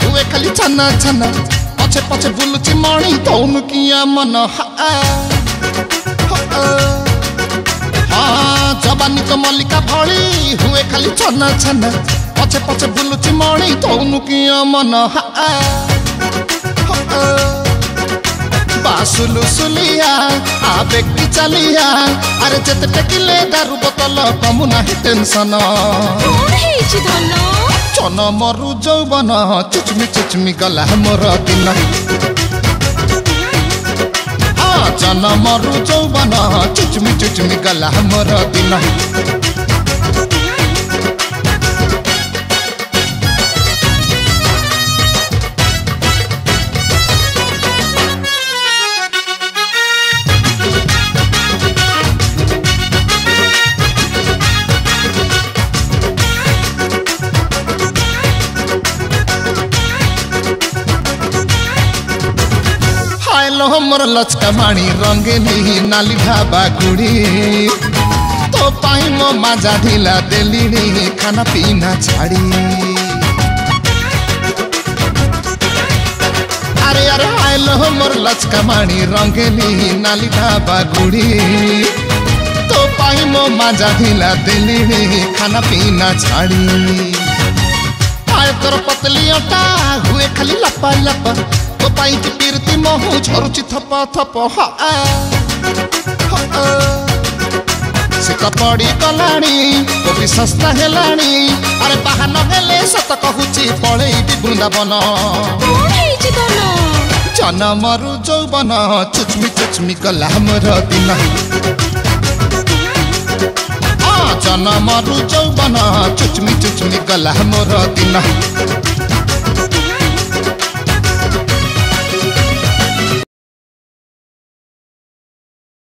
हुए खाली छाना छाना पछे पछे बुलुची मणि तौन किया मन जवानी तो मल्लिका भली हुए खाली छाना छाना पछे पछे बुलुची मणि तौन किया मन बासुलु सुलिया आवेग की चलिया अरे जेते टेकिले दारू बोतल कमु नाही टेंशन चन मरु जौवन चुचमी गला मोर दिन चन मरु जौवन चुचमी गला मोर दिन हमर लचका माणी रंगे नहीं नाली ढाबा कुड़ी तो पाई मो माजा ढीला देली नहीं खाना पीना छाड़ी अरे अरे आयल हमर लचका माणी रंगे नहीं नाली ढाबा कुड़ी तो पाई मो माजा ढीला देली नहीं खाना पीना छाड़ी आय तोर पतली अटा हुए खाली लपा लपा तो पाई की पीरती महु झरुची थप थप सीता पड़ी गलाणी कोबी सस्ता हेलाणी अरे बाहा नहेले सत कहूची पळेई वृंदावन चन मरु जौवन चुचमी गला मोर दिन चन मरु जौवन चुचमी गला मोर दिन।